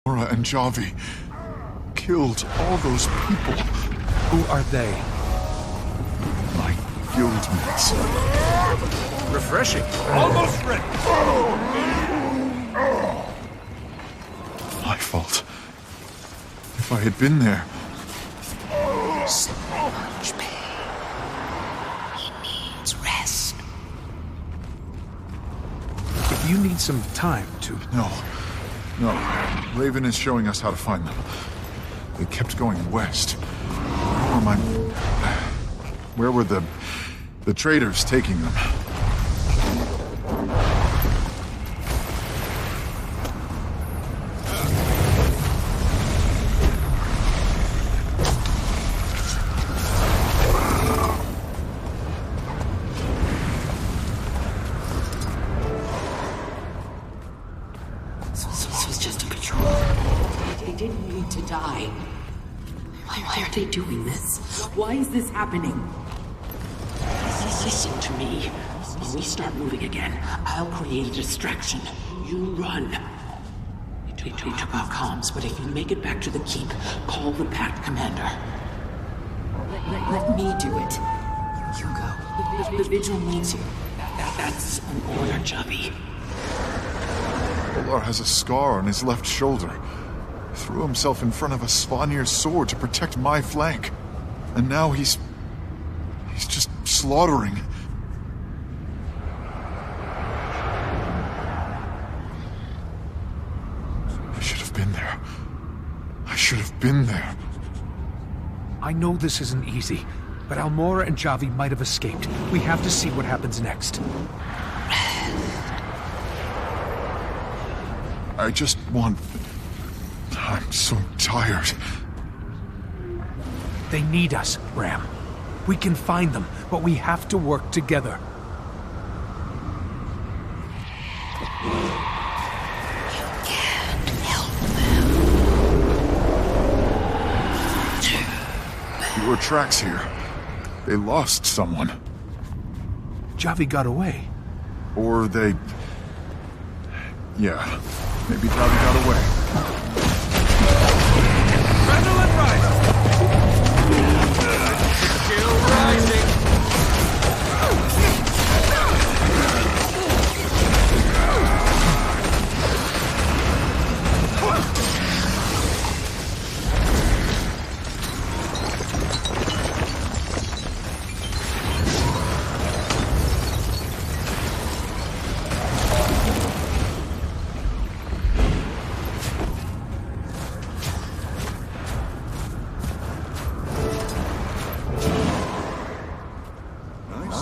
Nora and Javi killed all those people. Who are they? My guildmates. Refreshing. Almost ready. My fault. If I had been there... So much pain. He needs rest. If you need some time to... No. Raven is showing us how to find them. They kept going west. Where were the traders taking them? This was just a patrol. They didn't need to die. Why are they doing this? Why is this happening? Listen to me. When we start moving again, I'll create a distraction. You run. We took our comms, but if you make it back to the keep, call the Pact commander. Let me do it. You go. The Vigil needs you. That's an order, Javi. Olar has a scar on his left shoulder. Threw himself in front of a Svanir's sword to protect my flank. And now he's just slaughtering. I should have been there. I should have been there. I know this isn't easy, but Almora and Javi might have escaped. We have to see what happens next. I just want... I'm so tired. They need us, Ram. We can find them, but we have to work together. Can't help them. Fewer tracks here. They lost someone. Javi got away. Or they... Yeah. Maybe Javi got away. Adrenaline rising! Still rising!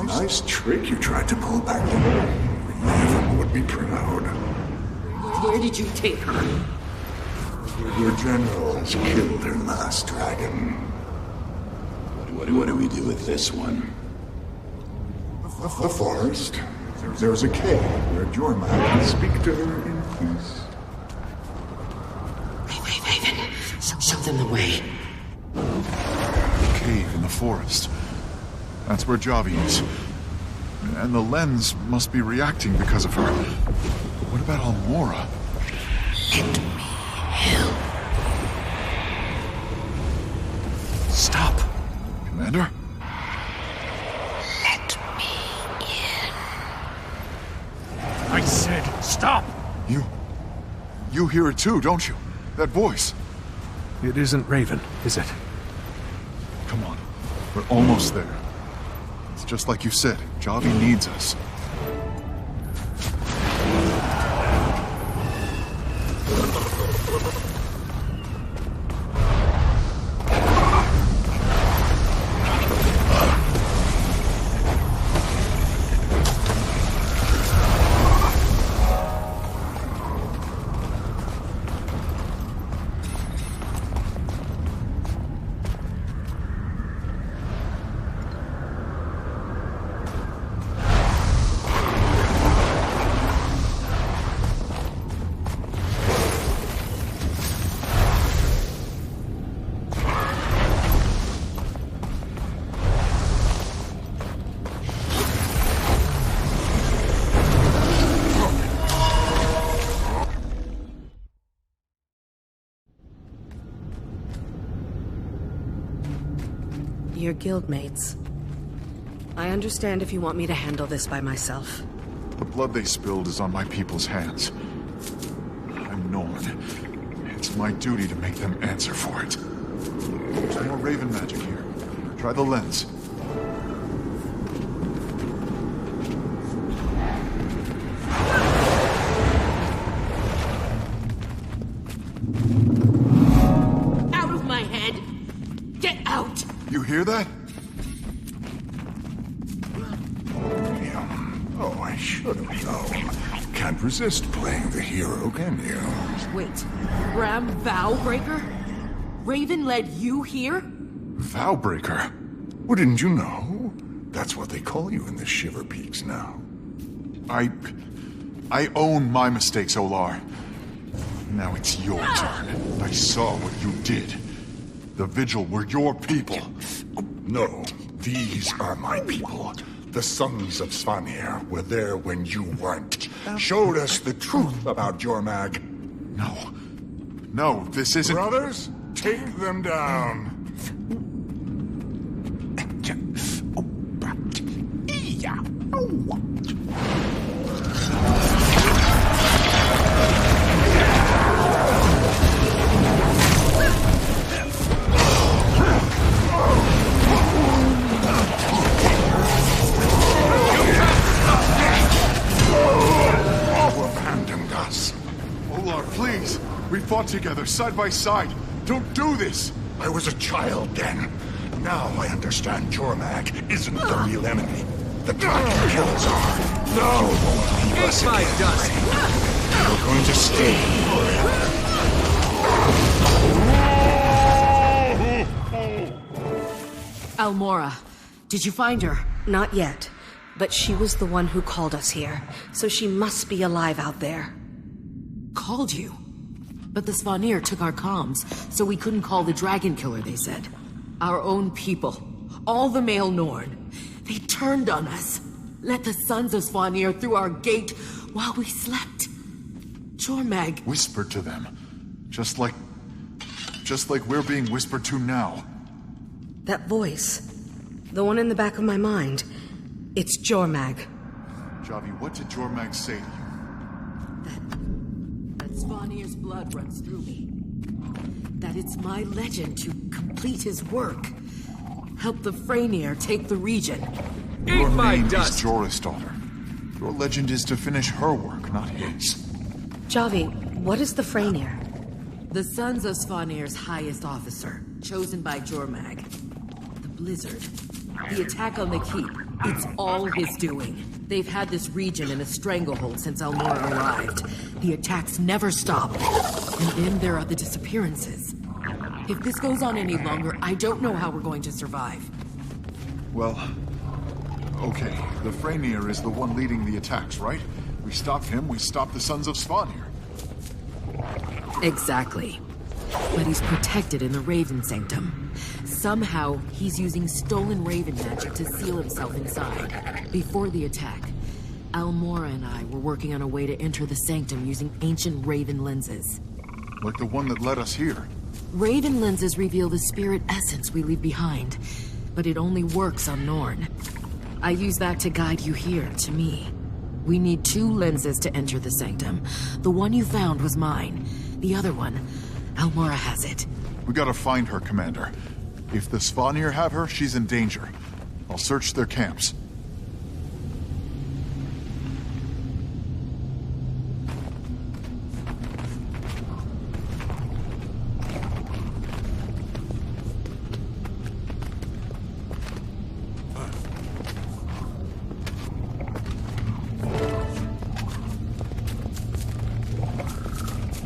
Nice trick you tried to pull back there. Raven would be proud. Where did you take her? Your general has killed her last dragon. What do we do with this one? The forest. There's a cave where Jorma can speak to her in peace. Raven, show them the way. A cave in the forest. That's where Javi is. And the lens must be reacting because of her. What about Almora? Let me help. Stop! Commander? Let me in. I said stop! You hear it too, don't you? That voice. It isn't Raven, is it? Come on. We're almost there. It's just like you said. Javi needs us. Your guildmates. I understand if you want me to handle this by myself. The blood they spilled is on my people's hands. I'm Norn. It's my duty to make them answer for it. There's more Raven magic here. Try the lens. Out of my head! Get out! You hear that? Oh, I should have known. Can't resist playing the hero, can you? Wait, Bram Vowbreaker? Raven led you here? Vowbreaker? Well, didn't you know? That's what they call you in the Shiver Peaks now. I own my mistakes, Olar. Now it's your turn. I saw what you did. The Vigil were your people. No, these are my people. The sons of Svanir were there when you weren't. Showed us the truth about Jormag. No, this isn't... Brothers, take them down. Olar, please! We fought together, side by side. Don't do this! I was a child then. Now I understand Jormag isn't the real enemy. The Dragon Killers are. No! You won't leave us My again. dust! You're going to stay forever. Almora, did you find her? Not yet. But she was the one who called us here, so she must be alive out there. Called you? But the Svanir took our comms, so we couldn't call the Dragon Killer, they said. Our own people. All the male Norn. They turned on us. Let the sons of Svanir through our gate while we slept. Jormag... Whispered to them. Just like we're being whispered to now. That voice. The one in the back of my mind. It's Jormag. Javi, what did Jormag say to you? That Svanir's blood runs through me. That it's my legend to complete his work. Help the Freynier take the region. Your my name dust. is Jorah's daughter. Your legend is to finish her work, not his. Javi, what is the Freynier? The sons of Svanir's highest officer, chosen by Jormag. The Blizzard. The attack on the Keep. It's all his doing. They've had this region in a stranglehold since Almora arrived. The attacks never stop. And then there are the disappearances. If this goes on any longer, I don't know how we're going to survive. Well, okay. The Freynier is the one leading the attacks, right? We stop him, we stop the Sons of Svanir. Exactly. But he's protected in the Raven Sanctum. Somehow, he's using stolen Raven magic to seal himself inside. Before the attack, Almora and I were working on a way to enter the Sanctum using ancient Raven lenses. Like the one that led us here. Raven lenses reveal the spirit essence we leave behind, but it only works on Norn. I use that to guide you here, to me. We need 2 lenses to enter the Sanctum. The one you found was mine. The other one, Almora has it. We gotta find her, Commander. If the Svanir have her, she's in danger. I'll search their camps.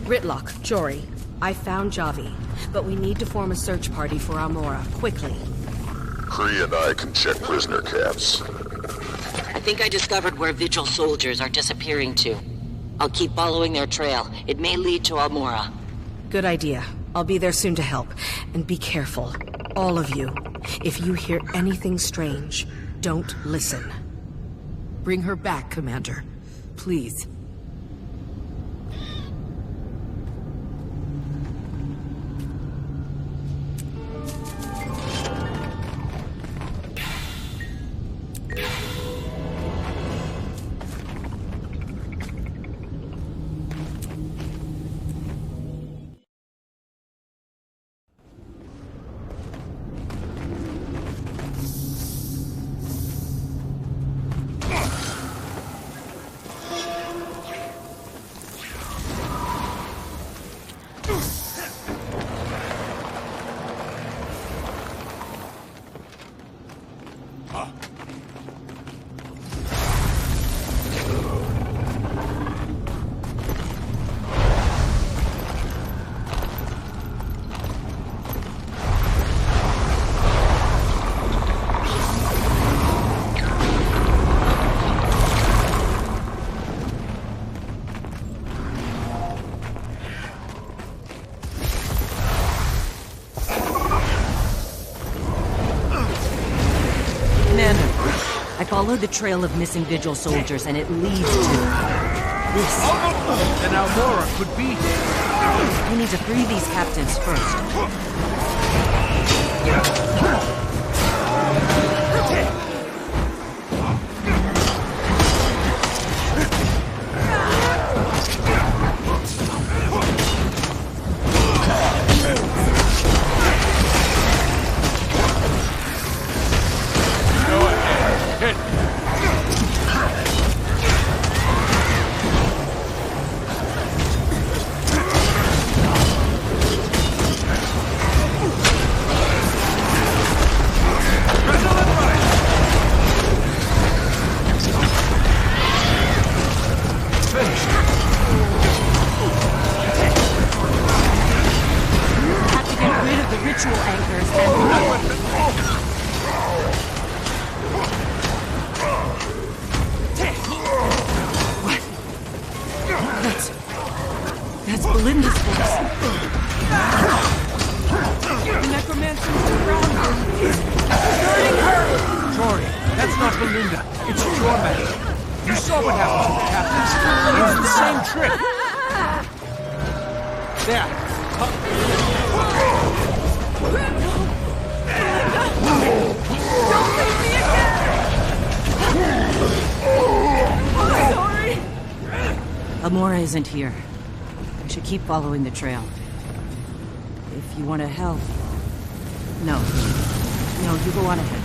Ritlock, Jory, I found Javi, but we need to form a search party for Almora, quickly. Kree and I can check prisoner camps. I think I discovered where Vigil soldiers are disappearing to. I'll keep following their trail. It may lead to Almora. Good idea. I'll be there soon to help. And be careful. All of you. If you hear anything strange, don't listen. Bring her back, Commander. Please. Follow the trail of missing Vigil soldiers and it leads to... this. Then Almora could be here. We need to free these captives first. That's Belinda's voice. The necromancer's around her. He's hurting her. Jory, that's not Belinda. It's Jorman. You saw what happened to the captains. It's the same trick. There. Don't leave me again! I'm sorry. Amora isn't here. We should keep following the trail. If you want to help... No, you go on ahead.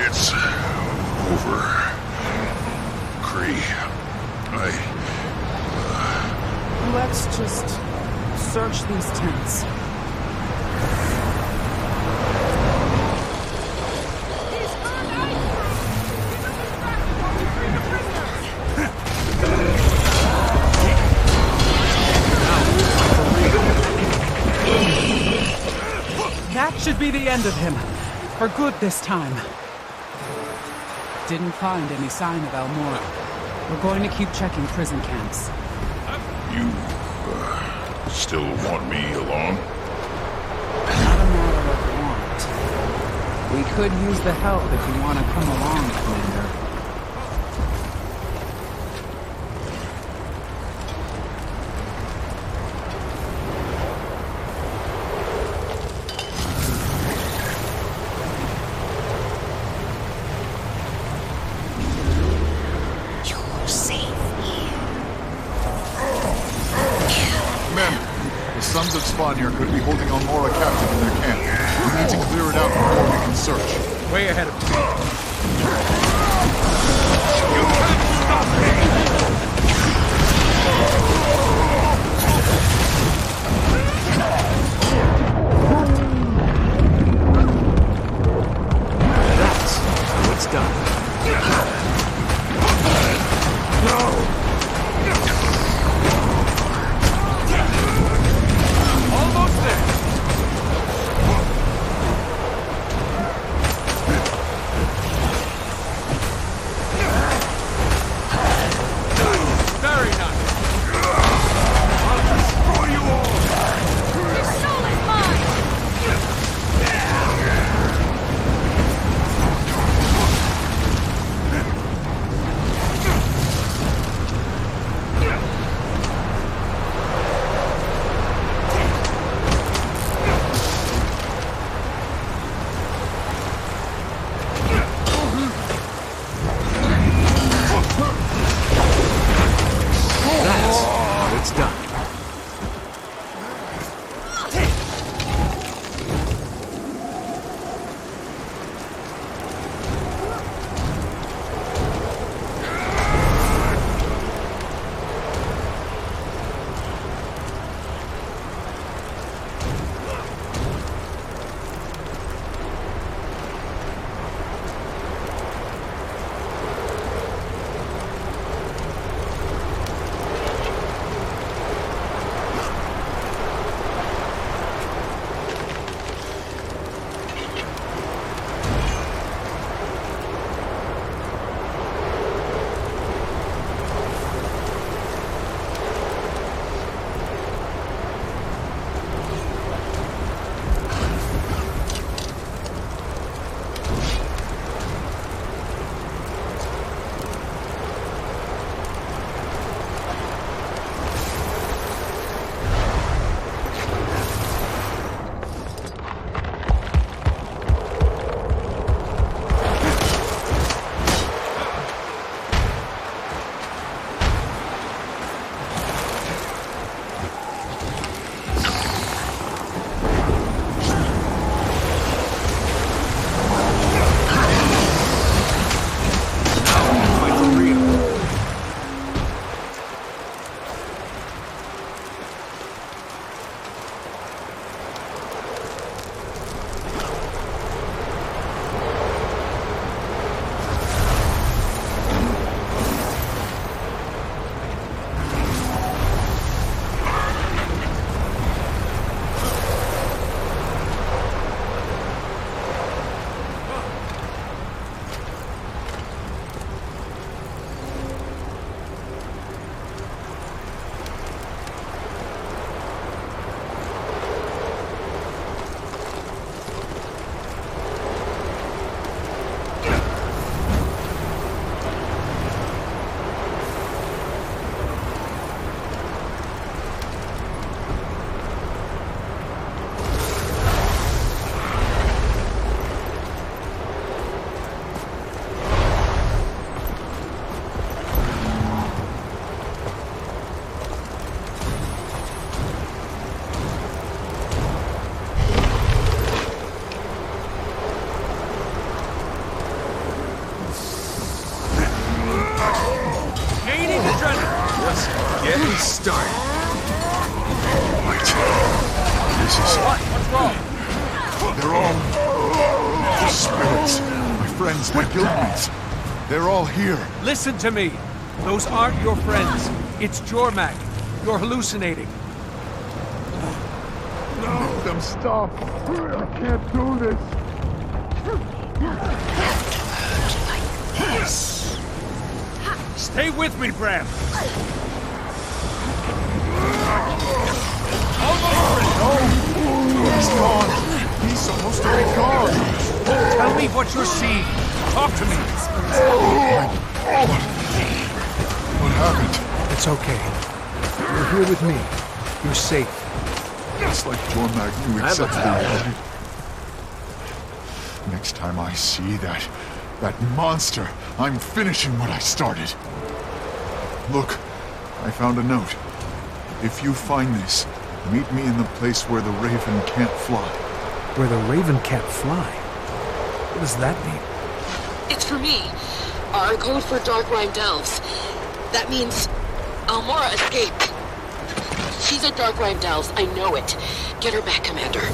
It's over. Cree, Let's just search these tents. That should be the end of him. For good this time. Didn't find any sign of Almora. We're going to keep checking prison camps. You, still want me along? Not a matter of want. We could use the help if you want to come along, Commander. The Sons of Svanir could be holding Almora captive in their camp. We need to clear it out before we can search. Way ahead of me. That's how it's done. Almost there. Very nice. I'll destroy you all. Your soul is mine! That's how it's done. Getting started. Wait. This is... What's wrong? They're all... the spirits. My friends, my guildmates. They're all here. Listen to me. Those aren't your friends. It's Jormag. You're hallucinating. Make them stop. I can't do this. Stay with me, Bram. He's gone. He's supposed to be gone. Tell me what you're seeing. Talk to me. What happened? It's okay. You're here with me. You're safe. It's like Jormag knew exactly what I did. Next time I see that monster, I'm finishing what I started. Look, I found a note. If you find this, Meet me in the place where the raven can't fly. Where the raven can't fly? What does that mean? It's for me. Our code for Dark Rhymed Elves. That means Almora escaped. She's a Dark Rhymed Elves, I know it. Get her back, Commander.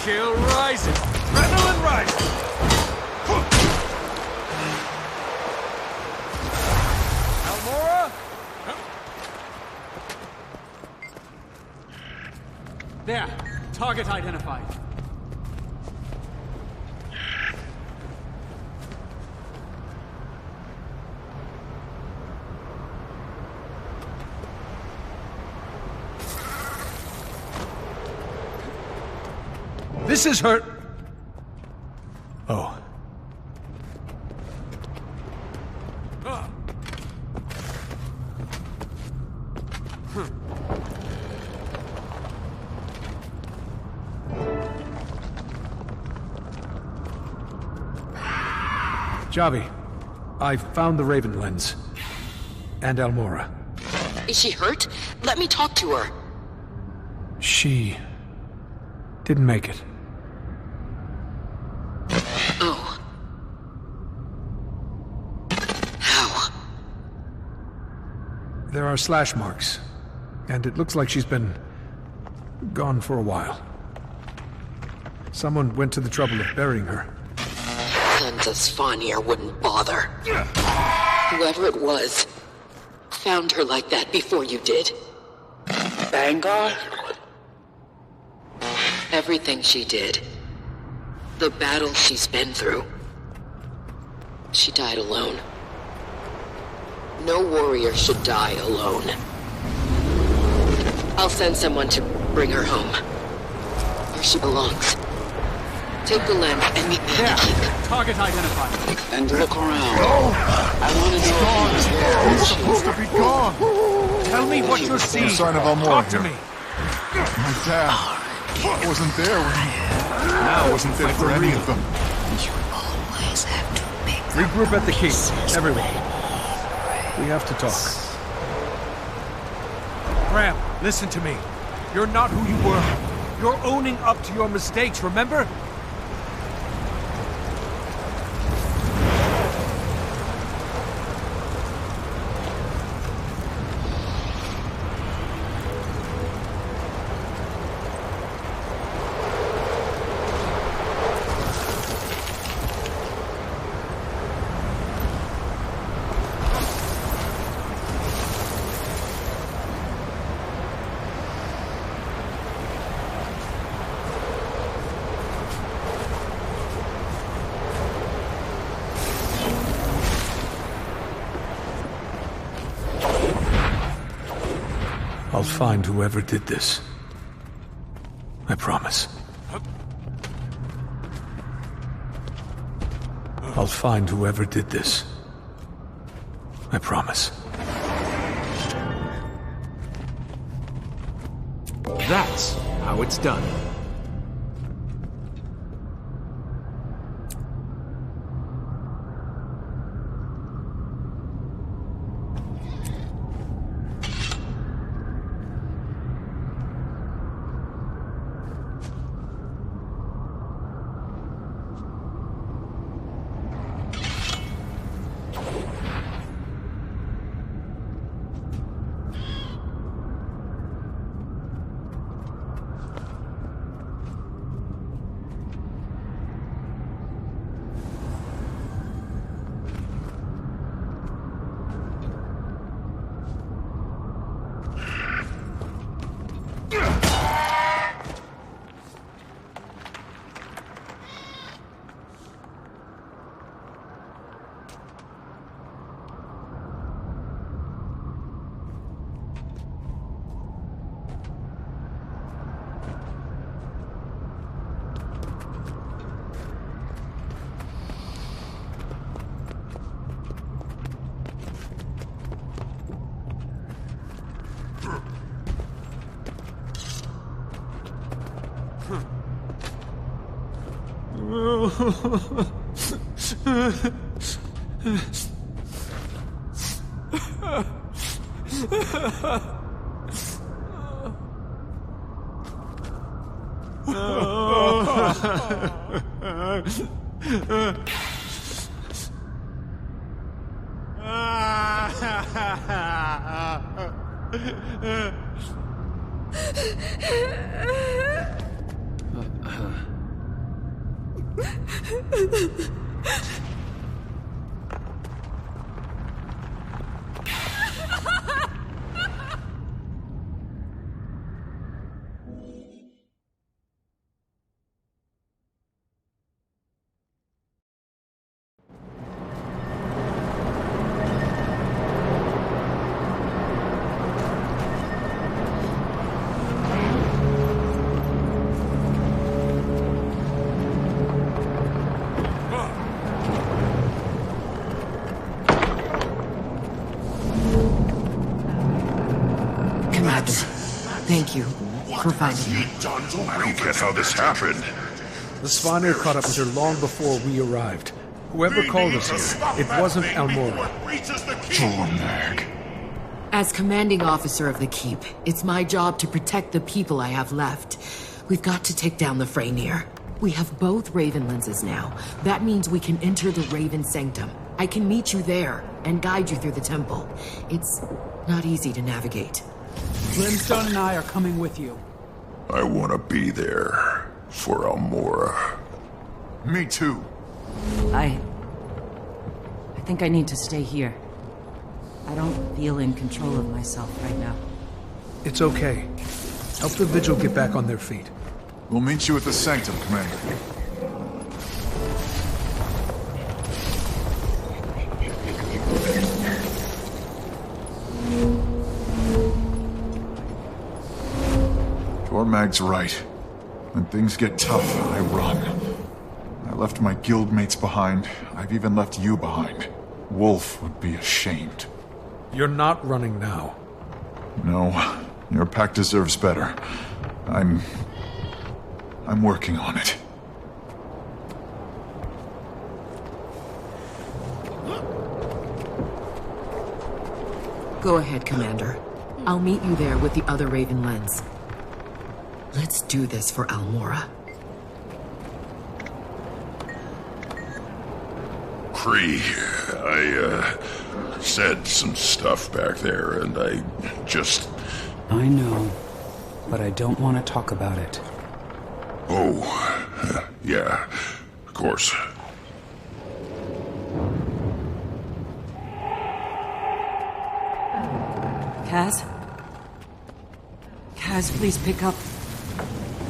Chill rising. Adrenaline rising. Almora? There. Target identified. This is her... Oh. Javi, I found the Raven lens. And Almora. Is she hurt? Let me talk to her. She... didn't make it. Oh. How? There are slash marks. And it looks like she's been... gone for a while. Someone went to the trouble of burying her. Sons of Svanir wouldn't bother. Whoever it was, found her like that before you did. Vanguard? Everything she did. The battles she's been through. She died alone. No warrior should die alone. I'll send someone to bring her home. Where she belongs. Take the lens and meet me at the keep. Target identified. And look around. I want to know. He's supposed to be gone. Tell me what you're seeing. No sign of Almora Talk to here. me. My dad. I wasn't there when... I wasn't there for any of them. You always have to make Regroup at the keep. Everyone. We have to talk. Graham, listen to me. You're not who you were. You're owning up to your mistakes, remember? I'll find whoever did this. I promise. I'll find whoever did this. I promise. That's how it's done. Thank you for finding me. I don't get how this happened. The Svanir caught up with her long before we arrived. Whoever called us here, it wasn't Almora. Jormag. As commanding officer of the Keep, it's my job to protect the people I have left. We've got to take down the Freyr. We have both Raven lenses now. That means we can enter the Raven Sanctum. I can meet you there and guide you through the temple. It's not easy to navigate. Brimstone and I are coming with you. I want to be there for Almora. Me too. I think I need to stay here. I don't feel in control of myself right now. It's okay. Help the Vigil get back on their feet. We'll meet you at the Sanctum, Commander. Jormag's right. When things get tough, I run. I left my guildmates behind. I've even left you behind. Wolf would be ashamed. You're not running now. No, your pack deserves better. I'm working on it. Go ahead, Commander. I'll meet you there with the other Raven lens. Let's do this for Almora. Kree, I said some stuff back there, and I I know, but I don't want to talk about it. Oh, yeah, of course. Kaz? Kaz, please pick up.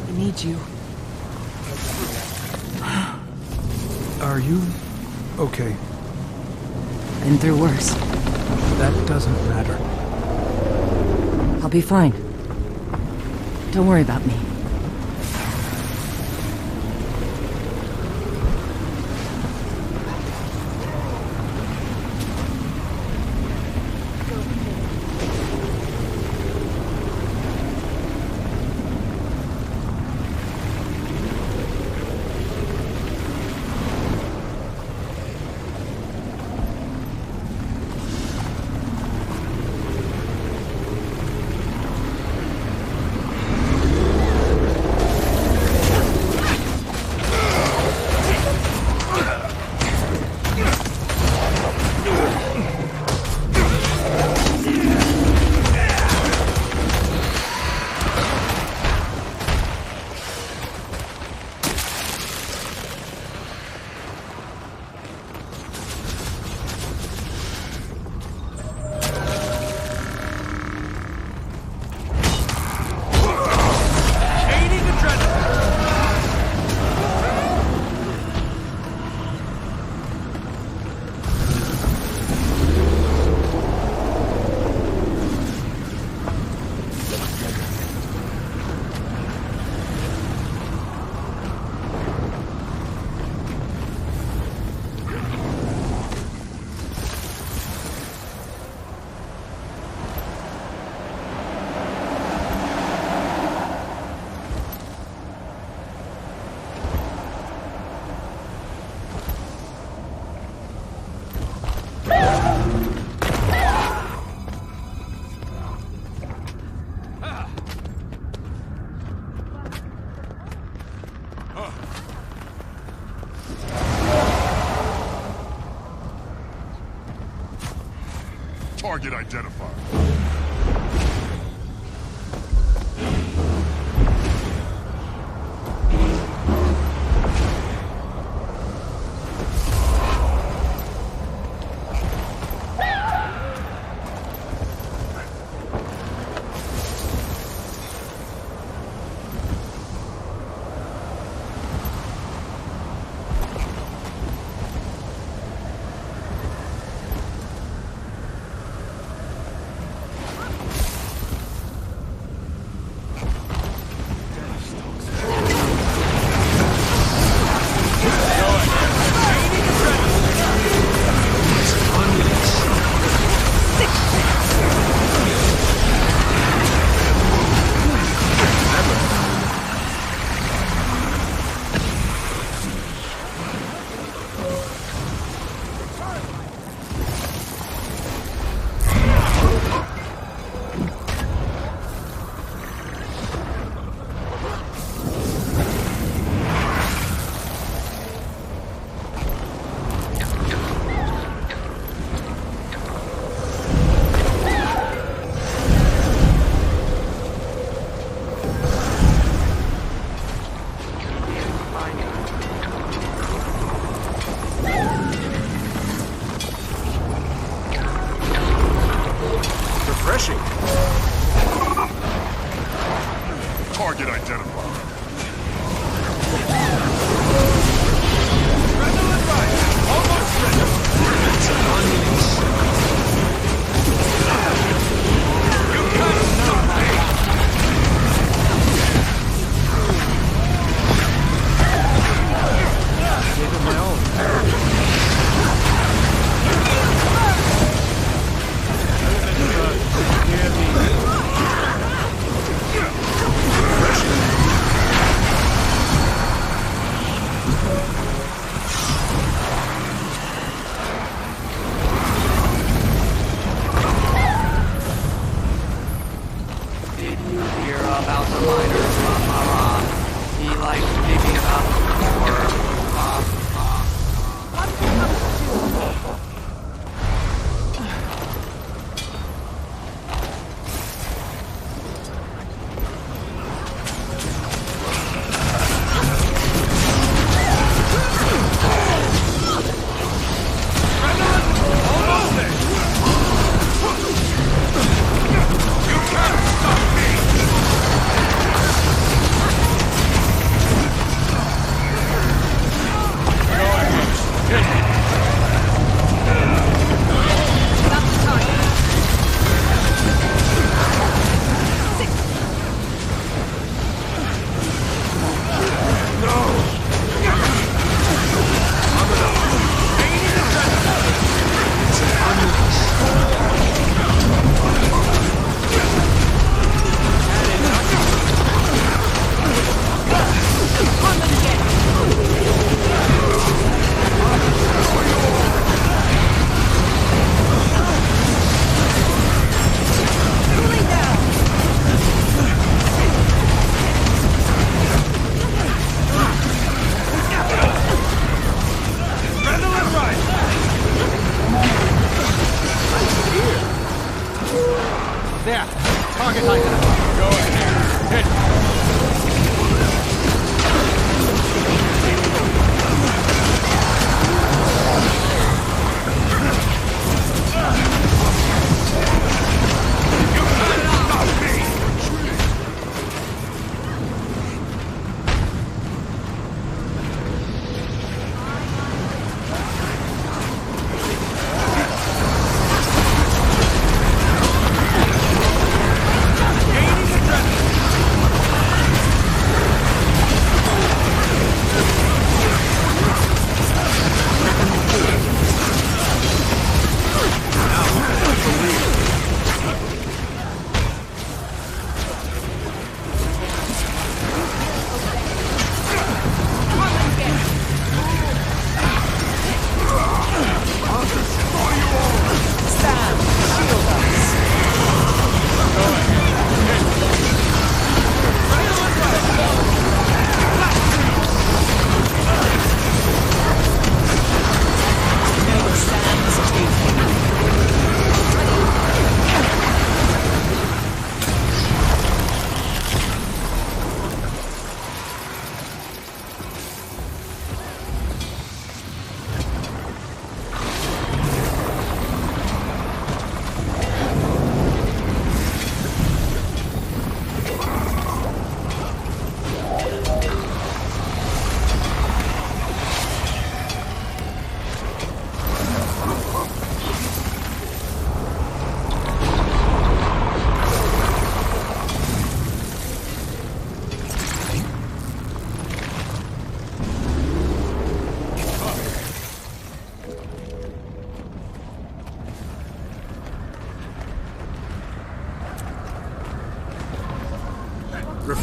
I need you. Are you okay? Been through worse. That doesn't matter. I'll be fine. Don't worry about me. Target identified.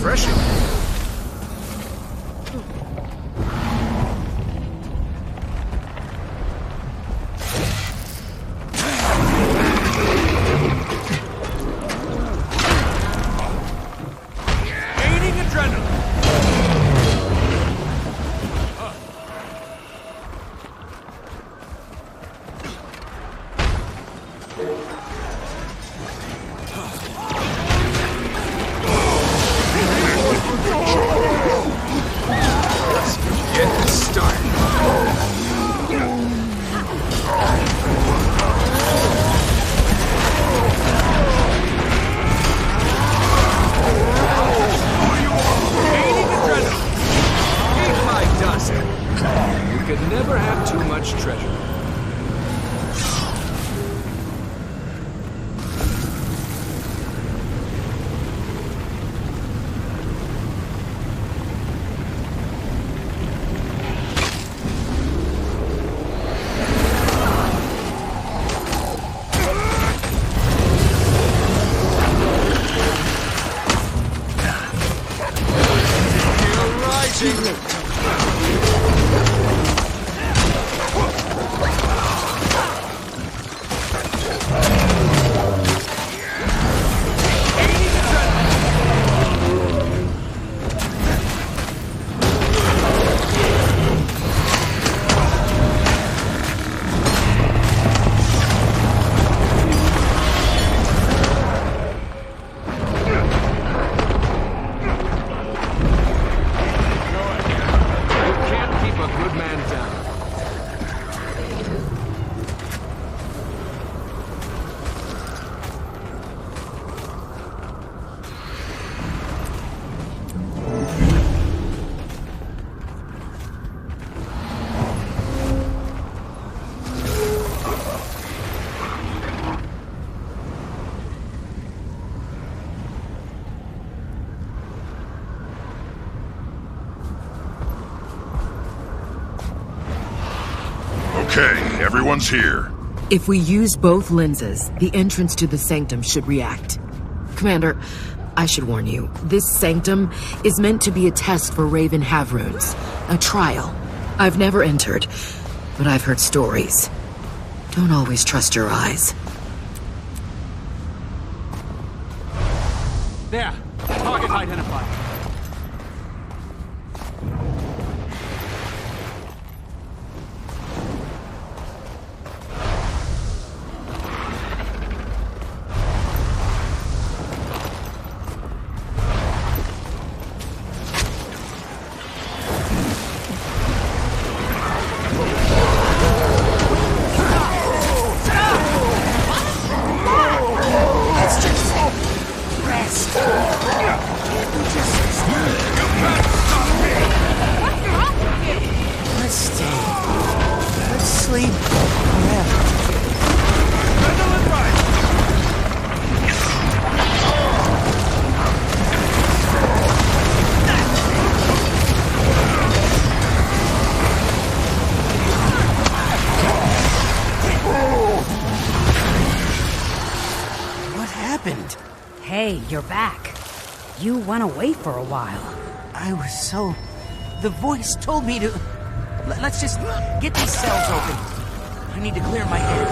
refreshing. Gaining adrenaline. Get this started. Gaining adrenaline. Eat my dust. You could never have too much treasure. Okay, everyone's here. If we use both lenses, the entrance to the sanctum should react. Commander, I should warn you, this sanctum is meant to be a test for Raven Havrunes. A trial. I've never entered, but I've heard stories. Don't always trust your eyes. There. Target identified. Hey, you're back. You went away for a while. I was so... The voice told me to... Let's just get these cells open. I need to clear my head.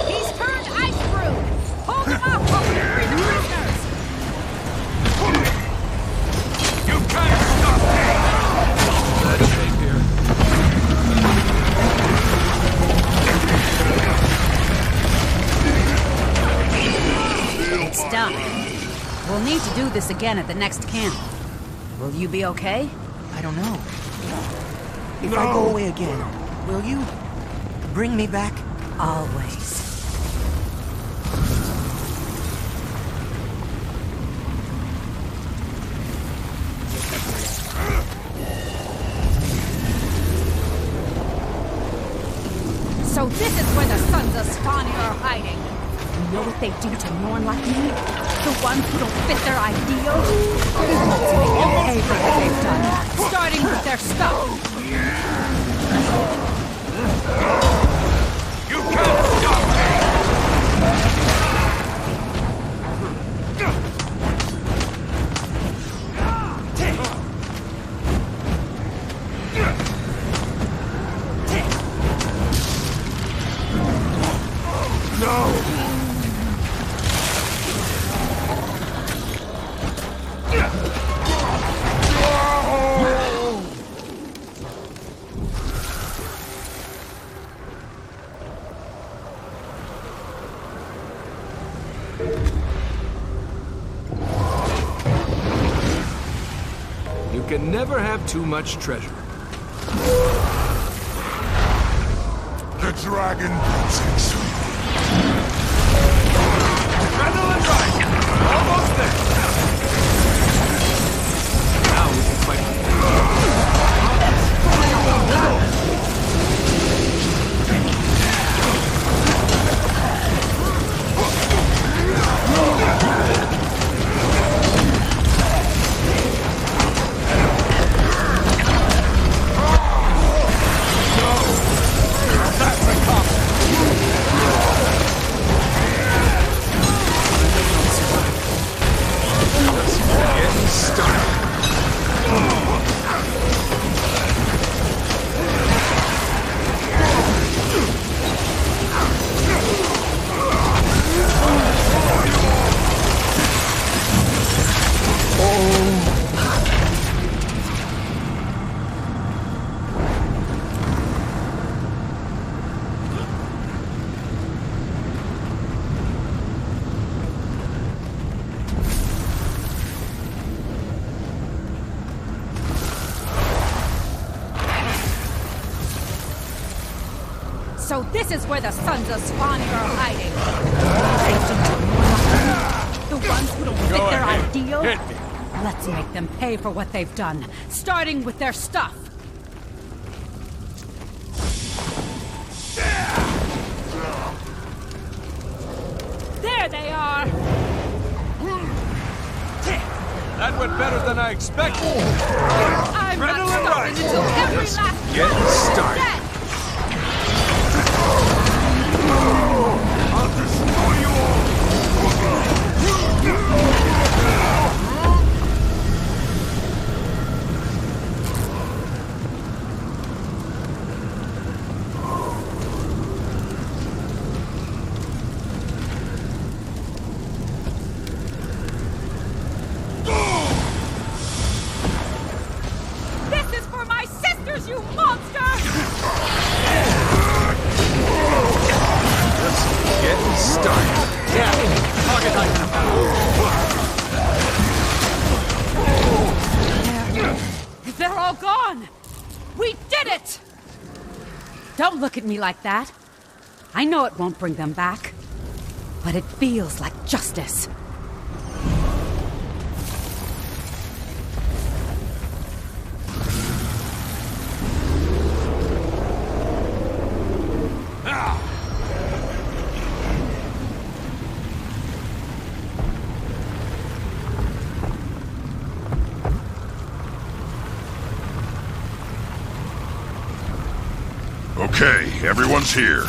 He's turned ice brew! Hold him up while we free the prisoners! You can't stop me! Let's take here. It's done. We'll need to do this again at the next camp. Will you be okay? I don't know. If I go away again, will you bring me back? Always. So this is where the Sons of Spawning are hiding. You know what they do to Norn like me? The ones who don't fit their ideals? They want to make them pay for what they've done, starting with their stuff. You can't stop me! never have too much treasure. The dragon princess. Adrenaline rush! Almost there! Now we can fight. So this is where the sons of Svanir are hiding. The ones who don't fit their ideal? Hit me. Let's make them pay for what they've done, starting with their stuff. There they are! That went better than I expected. I'm not stopping until every last one Getting started. is dead! I'll destroy you all! This is for my sisters, you monster! Getting started. Yeah. Target They're all gone! We did it! Don't look at me like that. I know it won't bring them back, but it feels like justice. Okay, everyone's here.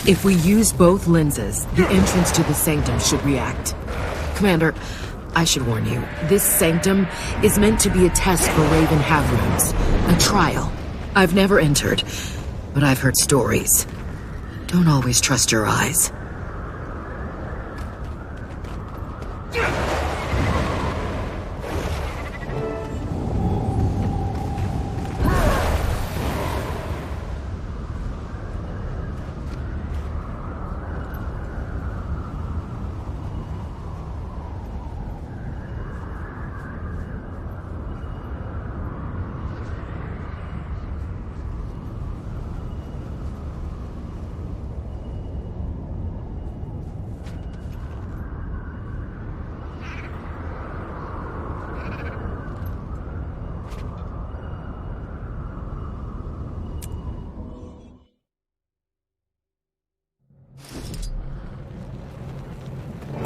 If we use both lenses, the entrance to the sanctum should react. Commander, I should warn you, this sanctum is meant to be a test for Raven Havrooms, a trial. I've never entered, but I've heard stories. Don't always trust your eyes.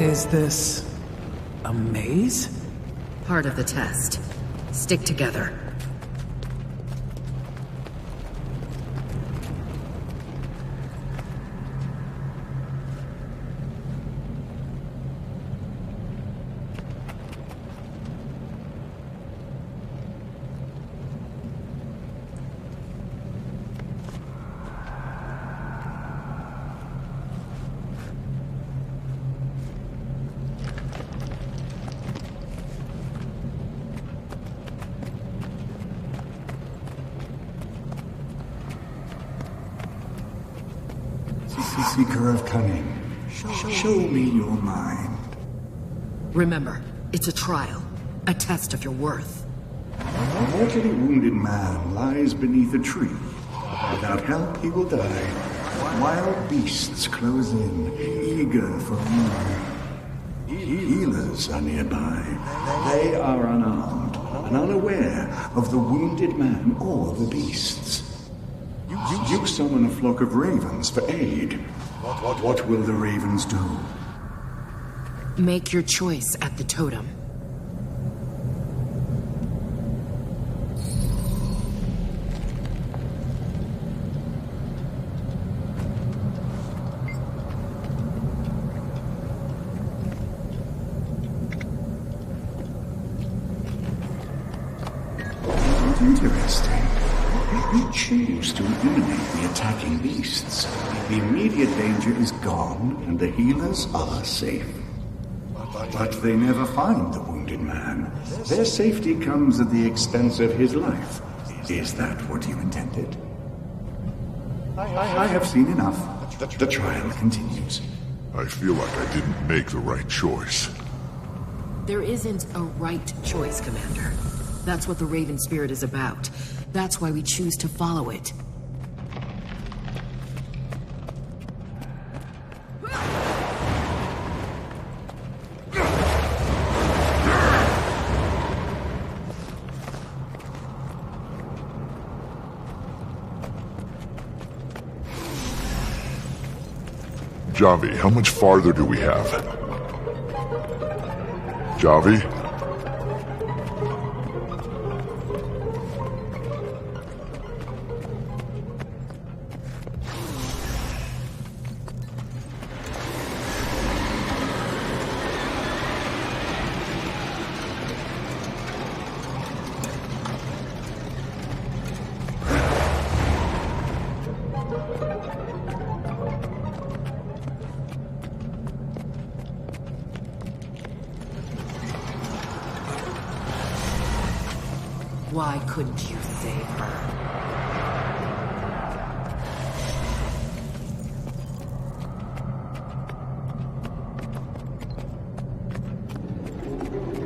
Is this a maze? Part of the test. Stick together. Seeker of cunning, show me your mind. Remember, it's a trial, a test of your worth. mortally wounded man lies beneath a tree. Without help, he will die. Wild beasts close in, eager for more. Healers are nearby. They are unarmed and unaware of the wounded man or the beasts. You summon a flock of ravens for aid. What will the ravens do? Make your choice at the totem. Interesting. You choose to eliminate the attacking beasts. The immediate danger is gone, and the healers are safe. But they never find the wounded man. Their safety comes at the expense of his life. Is that what you intended? I have seen enough. The trial continues. I feel like I didn't make the right choice. There isn't a right choice, Commander. That's what the Raven Spirit is about. That's why we choose to follow it. Javi, how much farther do we have? Javi? Why couldn't you save her?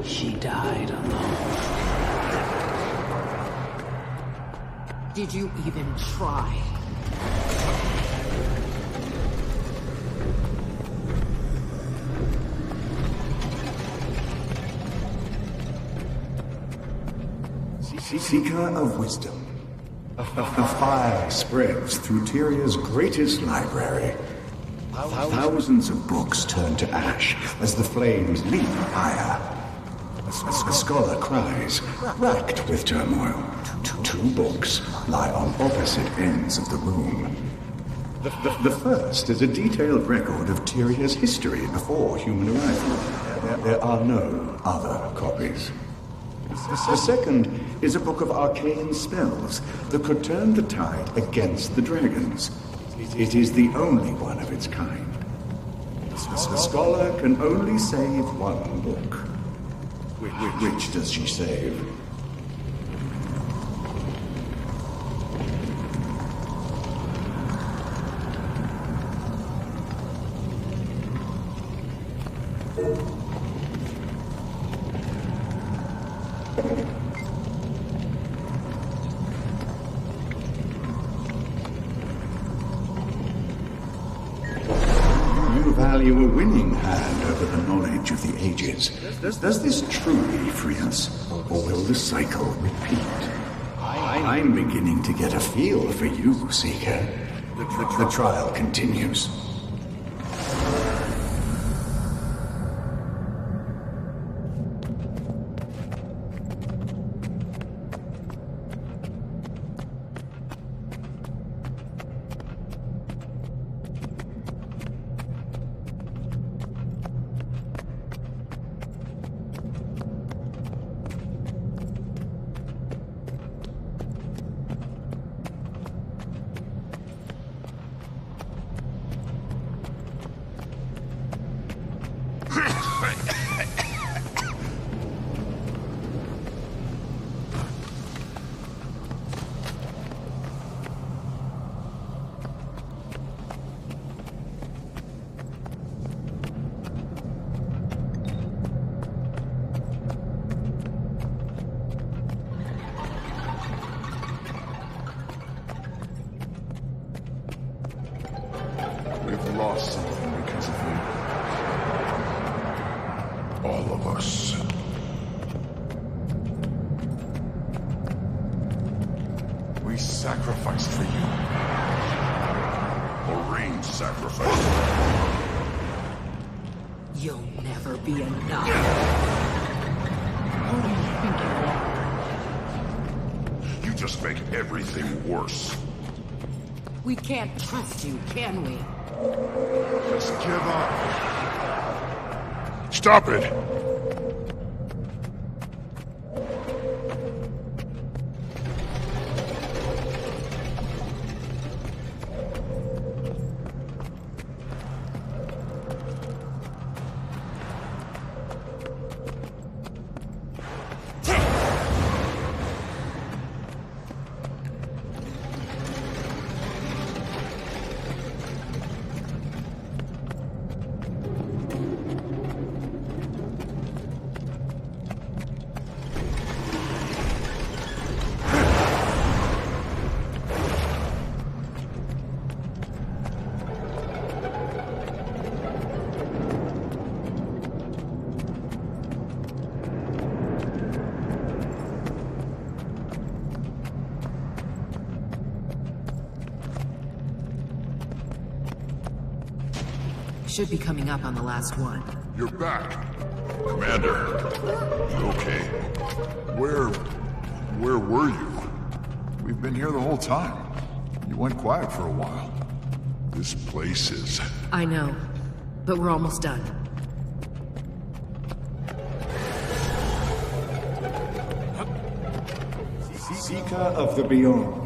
She died alone. Did you even try? Seeker of wisdom. A fire spreads through Tyria's greatest library. Thousands of books turn to ash as the flames leap higher. A scholar cries, racked with turmoil. Two books lie on opposite ends of the room. The first is a detailed record of Tyria's history before human arrival. There are no other copies. The second is a book of arcane spells that could turn the tide against the dragons. It is the only one of its kind. The scholar can only save one book. Which does she save? You value a winning hand over the knowledge of the ages. Does this truly free us, or will the cycle repeat? I'm beginning to get a feel for you, Seeker. The trial continues. lost something because of you. All of us. We sacrificed for you. Maureen sacrificed. You'll never be enough. Who do you think you are? You just make everything worse. We can't trust you, can we? Just give up. Stop it! Should be coming up on the last one. You're back. Commander, you okay? Where were you? We've been here the whole time. You went quiet for a while. This place is... I know, but we're almost done. Seeker of the Beyond.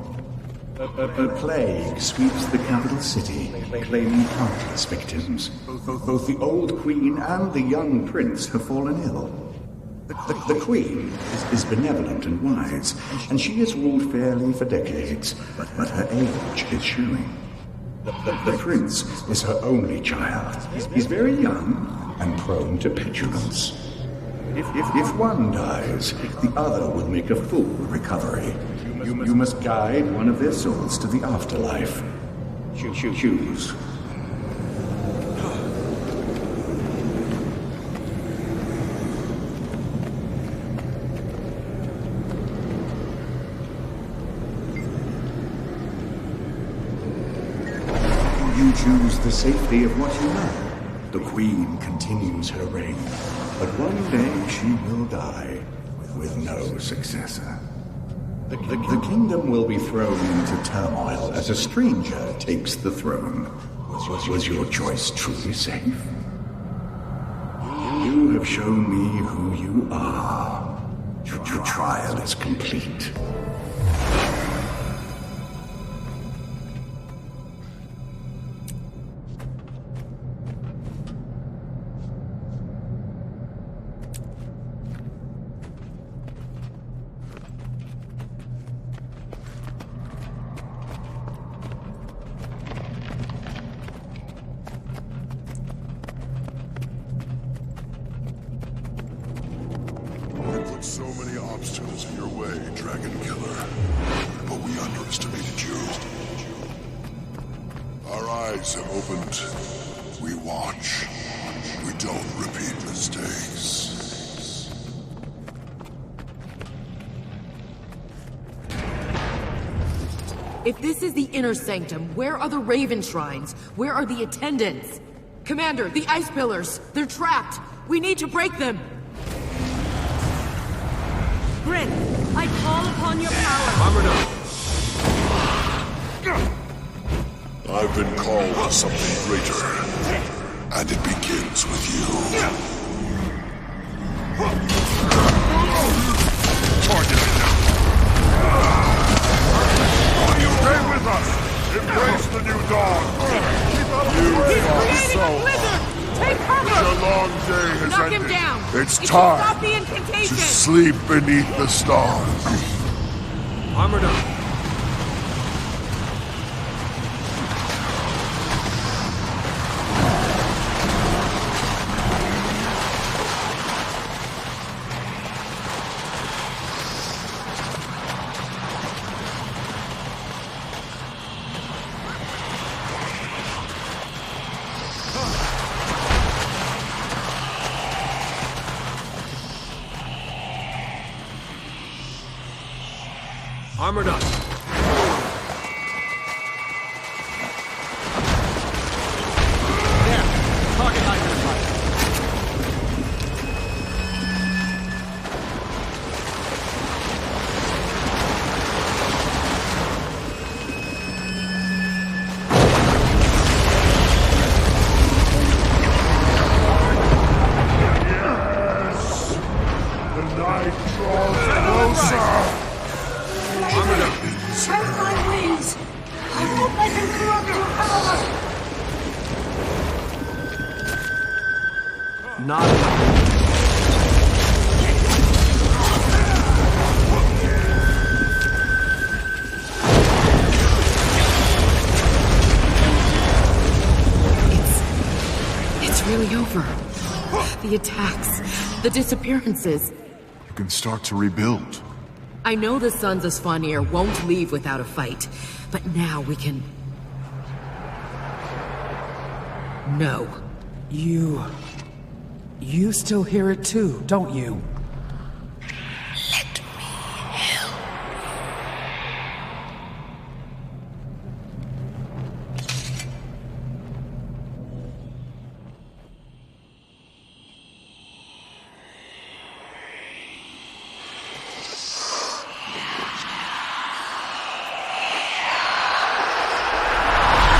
A plague sweeps the capital city, claiming countless victims. Both the old queen and the young prince have fallen ill. The queen is benevolent and wise, and she has ruled fairly for decades, but her age is showing. The prince is her only child. He's very young and prone to petulance. If one dies, the other will make a full recovery. You must guide one of their souls to the afterlife. Choose. You choose the safety of what you know. The Queen continues her reign, but one day she will die with no successor. The kingdom will be thrown into turmoil as a stranger takes the throne. Was your choice truly safe? You have shown me who you are. Your trial is complete. So many obstacles in your way, Dragon Killer. But we underestimated you. Our eyes have opened. We watch. We don't repeat mistakes. If this is the inner sanctum, where are the Raven Shrines? Where are the attendants? Commander, the Ice Pillars! They're trapped! We need to break them! Grin, I call upon your power! Armored up! I've been called to something greater, and it begins with you. Stay with us! Embrace the new dawn! Keep up the way! He's creating a blizzard! Take cover! The long day has Knock ended. him down! It's It should time stop the incantation! to sleep beneath the stars. Armored up. Armored up. There. Target identified. Not enough. It's really over. The attacks, the disappearances. You can start to rebuild. I know the Sons of Svanir won't leave without a fight, but now we can... No. You still hear it too, don't you? Let me help.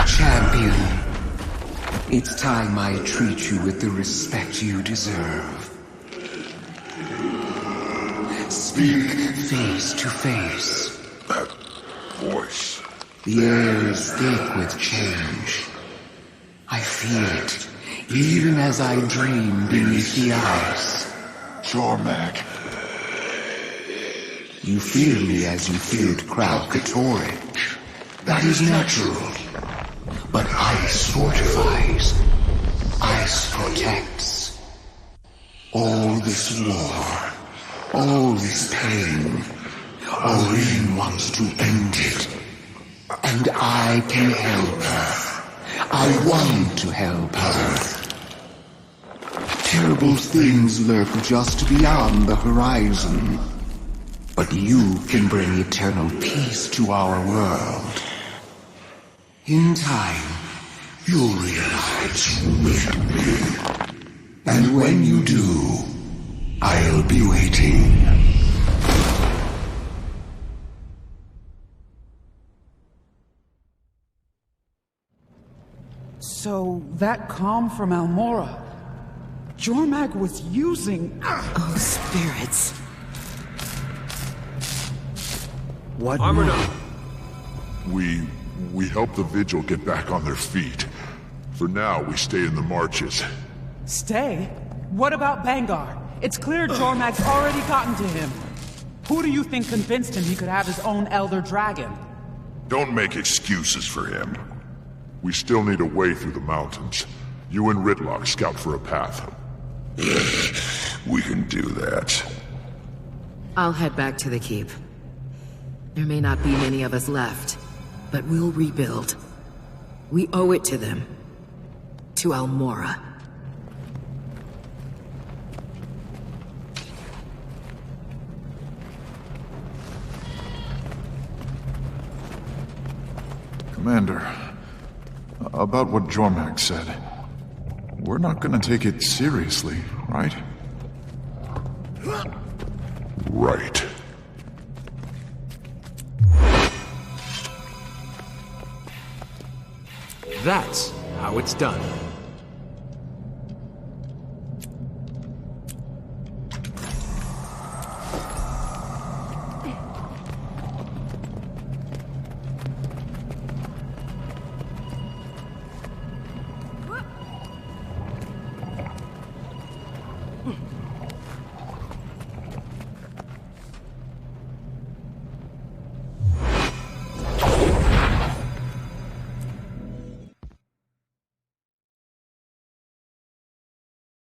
Champion. It's time I treat you with the respect you deserve. Speak face to face. That voice. The air is thick with change. I feel it, even as I dream beneath the ice. Jormag. You fear me as you feared Kralkatorich. That is natural. But ice fortifies. Ice protects. All this war, all this pain, Aurene wants to end it. And I can help her. I want to help her. Terrible things lurk just beyond the horizon. But you can bring eternal peace to our world. In time, you'll realize you need me. And when you do, I'll be waiting. So, that calm from Almora, Jormag was using... Oh, spirits. What? Armored up. We help the Vigil get back on their feet. For now, we stay in the marches. Stay? What about Bangar? It's clear Jormag's already gotten to him. Who do you think convinced him he could have his own Elder Dragon? Don't make excuses for him. We still need a way through the mountains. You and Ridlock scout for a path. We can do that. I'll head back to the keep. There may not be many of us left, but we'll rebuild. We owe it to them. To Almora. Commander, about what Jormag said. We're not gonna take it seriously, right? Right. That's how it's done.